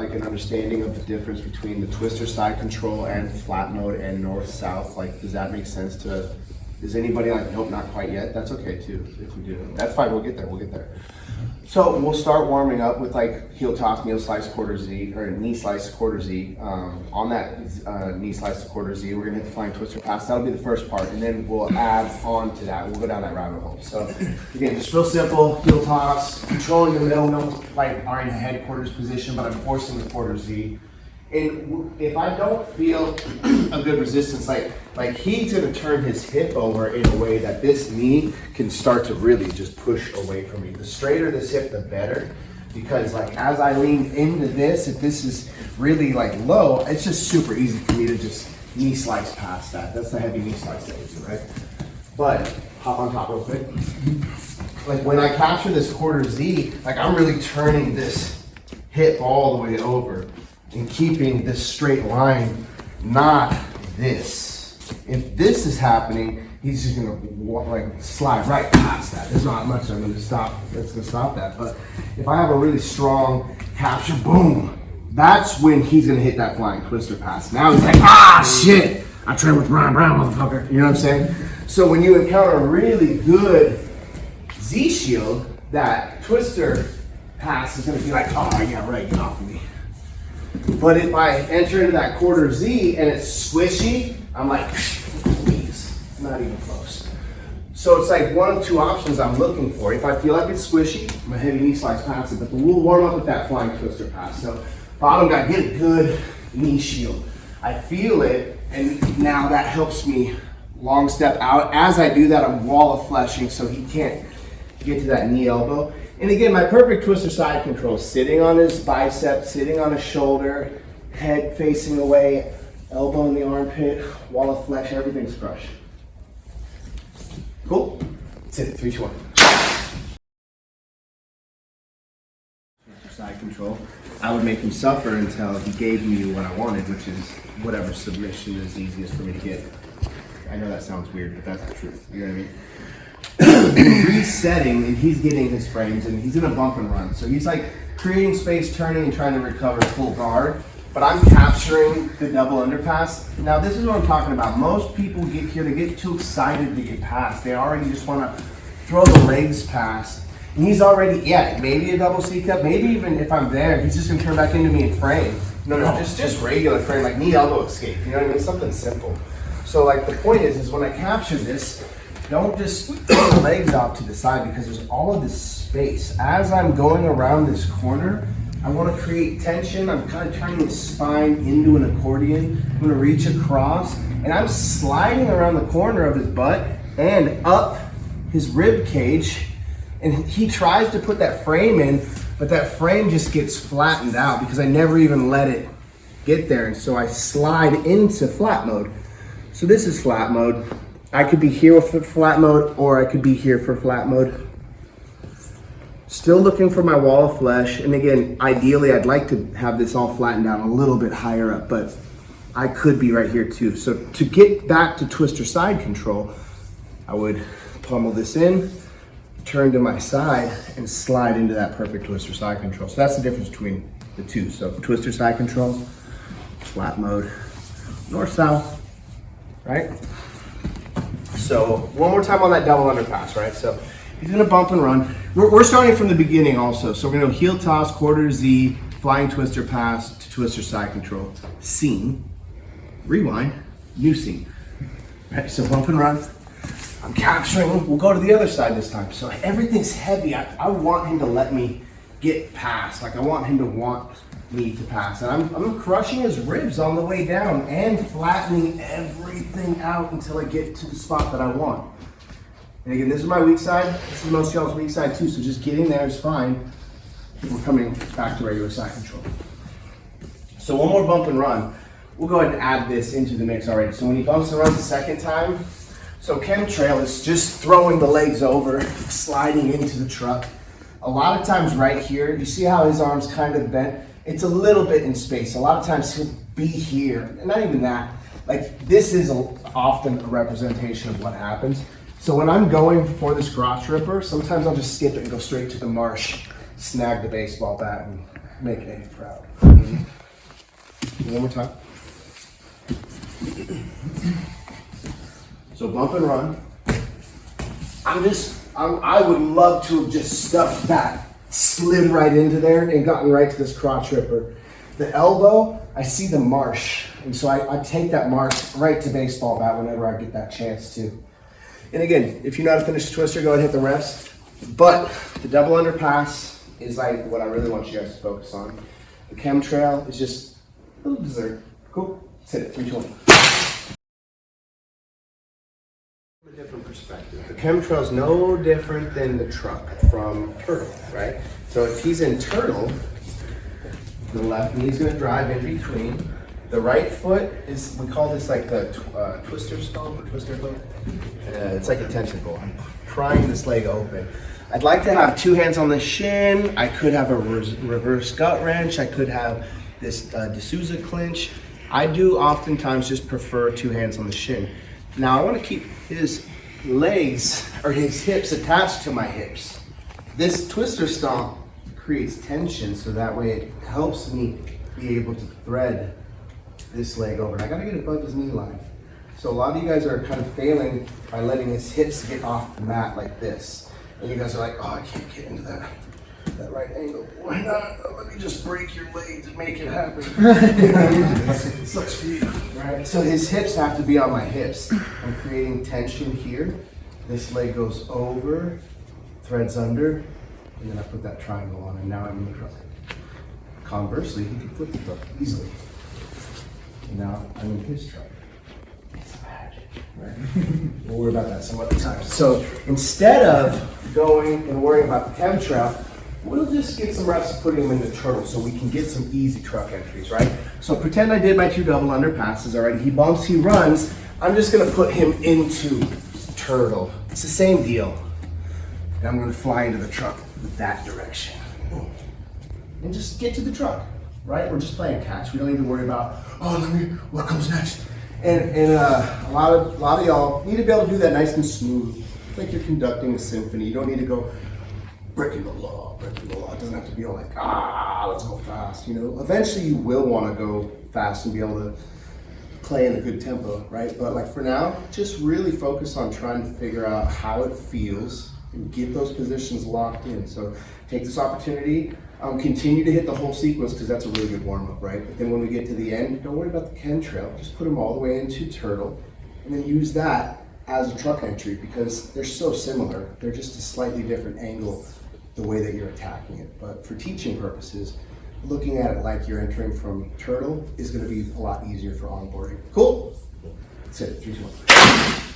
like an understanding of the difference between the twister side control and flat mode and north-south? Like, does that make sense to, is anybody like, nope, not quite yet? That's okay too, if we do. That's fine, we'll get there. So we'll start warming up with like heel toss, knee slice, quarter Z, or knee slice, quarter Z. On that knee slice to quarter Z, we're gonna hit the flying twister pass. That'll be the first part, and then we'll add on to that. We'll go down that rabbit hole. So again, just real simple, heel toss, controlling the middle, no like are in a headquarters position, but I'm forcing the quarter Z. And if I don't feel a good resistance, like he's gonna turn his hip over in a way that this knee can start to really just push away from me. The straighter this hip, the better. Because like as I lean into this, if this is really like low, it's just super easy for me to just knee slice past that. That's the heavy knee slice that we do, right? But hop on top real quick. Like when I capture this quarter Z, like I'm really turning this hip all the way over and keeping this straight line, not this. If this is happening, he's just gonna like slide right past that. There's not much I'm gonna stop that's gonna stop that. But if I have a really strong capture, boom, that's when he's gonna hit that flying twister pass. Now he's like, ah, shit, I trained with Brian Brown, motherfucker. You know what I'm saying? So when you encounter a really good Z shield, that twister pass is gonna be like, oh yeah, right, get off of me. But if I enter into that quarter Z and it's squishy, I'm like, please, not even close. So it's like one of two options I'm looking for. If I feel like it's squishy, I'm a heavy knee slice pass it, but we'll warm up with that flying twister pass. So bottom guy, get a good knee shield. I feel it, and now that helps me long step out. As I do that, I'm wall of fleshing so he can't get to that knee elbow. And again, my perfect twister side control, sitting on his bicep, sitting on his shoulder, head facing away, elbow in the armpit, wall of flesh, everything's crushed. Cool? That's it, 3, 2, 1. Twister side control. I would make him suffer until he gave me what I wanted, which is whatever submission is easiest for me to get. I know that sounds weird, but that's the truth. You know what I mean? Resetting, and he's getting his frames, and he's in a bump and run. So he's like creating space, turning, and trying to recover full guard. But I'm capturing the double underpass. Now this is what I'm talking about. Most people get here, they get too excited to get past. They already just want to throw the legs past. And he's already, yeah, maybe a double C cup, maybe even if I'm there, he's just gonna turn back into me and frame. No, just regular frame, like knee elbow escape. You know what I mean? Something simple. So like the point is when I capture this, don't just throw the legs out to the side because there's all of this space. As I'm going around this corner, I want to create tension. I'm kind of turning his spine into an accordion. I'm going to reach across, and I'm sliding around the corner of his butt and up his rib cage. And he tries to put that frame in, but that frame just gets flattened out because I never even let it get there. And so I slide into flat mode. So this is flat mode. I could be here for flat mode, or I could be here for flat mode. Still looking for my wall of flesh. And again, ideally, I'd like to have this all flattened down a little bit higher up, but I could be right here too. So to get back to twister side control, I would pummel this in, turn to my side, and slide into that perfect twister side control. So that's the difference between the two. So twister side control, flat mode, north-south, right? So one more time on that double underpass, right? So he's gonna bump and run. We're starting from the beginning also. So we're gonna go heel toss, quarter Z, flying twister pass to twister side control, scene, rewind, new scene. Right, so bump and run. I'm capturing, we'll go to the other side this time. So everything's heavy. I want him to let me get past. Like I want him to want me to pass. And I'm crushing his ribs on the way down and flattening everything out until I get to the spot that I want. And again, this is my weak side. This is most y'all's weak side too, so just getting there is fine. We're coming back to regular side control. So one more bump and run. We'll go ahead and add this into the mix already. So when he bumps and runs the second time, so ChemTrail is just throwing the legs over, sliding into the truck. A lot of times right here, you see how his arm's kind of bent? It's a little bit in space. A lot of times he'll be here, and not even that. Like this is often a representation of what happens. So when I'm going for this crotch ripper, sometimes I'll just skip it and go straight to the marsh, snag the baseball bat, and make Eddie proud. One more time. So bump and run. I would love to have just stuffed that, slid right into there and gotten right to this crotch ripper. The elbow, I see the marsh. And so I take that marsh right to baseball bat whenever I get that chance to. And again, if you know how to finish the twister, go ahead and hit the reps. But the double underpass is like what I really want you guys to focus on. The ChemTrail is just a little dessert. Cool? Let's hit it. 3, 2, 1. From a different perspective. The ChemTrail is no different than the truck from turtle, right? So if he's in turtle, the left knee's going to drive in between. The right foot is, we call this like the twister stomp or twister hook. It's like a tentacle. I'm prying this leg open. I'd like to have 2 hands on the shin. I could have a reverse gut wrench. I could have this D'Souza clinch. I do oftentimes just prefer 2 hands on the shin. Now I want to keep his legs or his hips attached to my hips. This twister stomp creates tension, so that way it helps me be able to thread this leg over. And I gotta get above his knee line. So a lot of you guys are kind of failing by letting his hips get off the mat like this. And you guys are like, oh, I can't get into that right angle. Why not? Oh, let me just break your leg to make it happen. It sucks for you, right? So his hips have to be on my hips. I'm creating tension here. This leg goes over, threads under, and then I put that triangle on, and now I'm in the truck. Conversely, he can flip the truck easily. And now I'm in his truck. It's magic, right? We'll worry about that some other time. So instead of going and worrying about the ChemTrail, we'll just get some reps putting him into turtle so we can get some easy truck entries, right? So pretend I did my 2 double underpasses already. He bumps, he runs. I'm just gonna put him into turtle. It's the same deal. And I'm gonna fly into the truck that direction. And just get to the truck, right? We're just playing catch. We don't need to worry about, what comes next? And a lot of y'all need to be able to do that nice and smooth. It's like you're conducting a symphony. You don't need to go breaking the law. It doesn't have to be all like, let's go fast, you know? Eventually you will wanna go fast and be able to play in a good tempo, right? But like for now, just really focus on trying to figure out how it feels and get those positions locked in. So take this opportunity, continue to hit the whole sequence because that's a really good warm up, right? But then when we get to the end, don't worry about the ChemTrail, just put them all the way into turtle and then use that as a truck entry because they're so similar. They're just a slightly different angle the way that you're attacking it. But for teaching purposes, looking at it like you're entering from turtle is gonna be a lot easier for onboarding. Cool? That's it, 3, 2, 1.